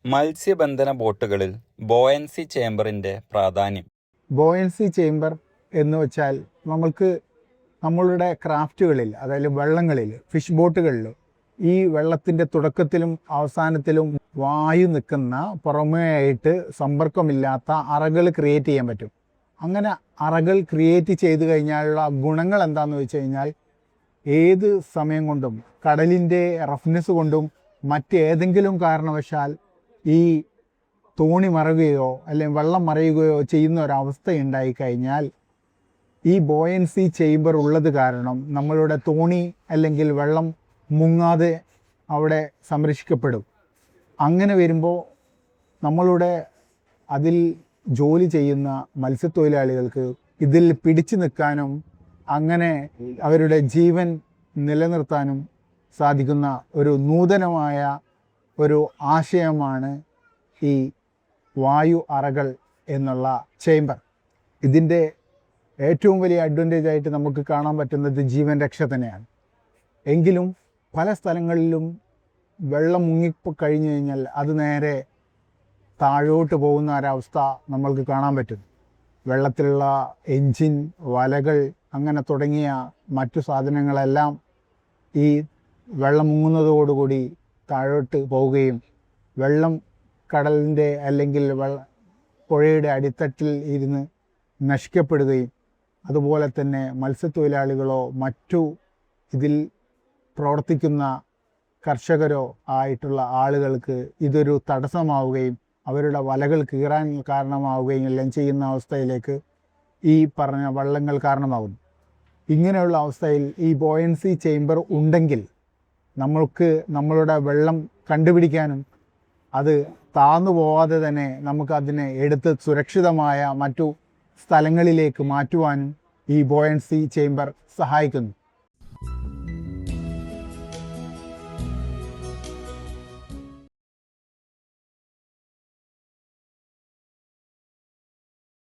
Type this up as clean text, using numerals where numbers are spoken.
മത്സ്യബന്ധന ബോട്ടുകളിൽ ബോയൻസി ചേംബറിന്റെ പ്രാധാന്യം. ബോയൻസി ചേംബർ എന്ന് വെച്ചാൽ നമ്മളുടെ ക്രാഫ്റ്റുകളിൽ, അതായത് വെള്ളങ്ങളിൽ, ഫിഷ് ബോട്ടുകളിൽ ഈ വെള്ളത്തിൻ്റെ തുടക്കത്തിലും അവസാനത്തിലും വായു നിൽക്കുന്ന, പുറമേയായിട്ട് സമ്പർക്കമില്ലാത്ത അറകൾ ക്രിയേറ്റ് ചെയ്യാൻ പറ്റും. അങ്ങനെ അറകൾ ക്രിയേറ്റ് ചെയ്ത് കഴിഞ്ഞാലുള്ള ഗുണങ്ങൾ എന്താണെന്ന് വെച്ച് കഴിഞ്ഞാൽ, ഏത് സമയം കൊണ്ടും കടലിൻ്റെ റഫ്നെസ് കൊണ്ടും മറ്റേതെങ്കിലും കാരണവശാൽ ഈ തോണി മറയുകയോ അല്ലെങ്കിൽ വെള്ളം മറയുകയോ ചെയ്യുന്ന ഒരവസ്ഥ ഉണ്ടായിക്കഴിഞ്ഞാൽ ഈ ബോയൻസി ചേംബർ ഉള്ളത് കാരണം നമ്മളുടെ തോണി അല്ലെങ്കിൽ വെള്ളം മുങ്ങാതെ അവിടെ സംരക്ഷിക്കപ്പെടും. അങ്ങനെ വരുമ്പോൾ നമ്മളുടെ അതിൽ ജോലി ചെയ്യുന്ന മത്സ്യത്തൊഴിലാളികൾക്ക് ഇതിൽ പിടിച്ചു നിൽക്കാനും അങ്ങനെ അവരുടെ ജീവൻ നിലനിർത്താനും സാധിക്കുന്ന ഒരു നൂതനമായ ഒരു ആശയമാണ് ഈ വായു അറകൾ എന്നുള്ള ചേംബർ. ഇതിൻ്റെ ഏറ്റവും വലിയ അഡ്വാൻറ്റേജ് ആയിട്ട് നമുക്ക് കാണാൻ പറ്റുന്നത് ജീവൻ രക്ഷ തന്നെയാണ്. എങ്കിലും പല സ്ഥലങ്ങളിലും വെള്ളം മുങ്ങിക്കഴിഞ്ഞു കഴിഞ്ഞാൽ അത് നേരെ താഴോട്ട് പോകുന്ന ഒരവസ്ഥ നമ്മൾക്ക് കാണാൻ പറ്റും. വെള്ളത്തിലുള്ള എൻജിൻ, വലകൾ അങ്ങനെ തുടങ്ങിയ മറ്റു സാധനങ്ങളെല്ലാം ഈ വെള്ളം മുങ്ങുന്നതോടുകൂടി താഴോട്ട് പോവുകയും വെള്ളം കടലിൻ്റെ അല്ലെങ്കിൽ പുഴയുടെ അടിത്തട്ടിൽ ഇരുന്ന് നശിക്കപ്പെടുകയും അതുപോലെ തന്നെ മത്സ്യത്തൊഴിലാളികളോ മറ്റു ഇതിൽ പ്രവർത്തിക്കുന്ന കർഷകരോ ആയിട്ടുള്ള ആളുകൾക്ക് ഇതൊരു തടസ്സമാവുകയും അവരുടെ വലകൾ കീറാൻ കാരണമാവുകയും എല്ലാം ചെയ്യുന്ന അവസ്ഥയിലേക്ക് ഈ പറഞ്ഞ വള്ളങ്ങൾ കാരണമാകുന്നു. ഇങ്ങനെയുള്ള അവസ്ഥയിൽ ഈ ബോയൻസി ചേംബർ ഉണ്ടെങ്കിൽ നമ്മൾക്ക് നമ്മളുടെ വെള്ളം കണ്ടുപിടിക്കാനും അത് താന്നു പോവാതെ തന്നെ നമുക്കതിനെ എടുത്ത് സുരക്ഷിതമായ മറ്റു സ്ഥലങ്ങളിലേക്ക് മാറ്റുവാനും ഈ ബോയൻസി ചേംബർ സഹായിക്കുന്നു.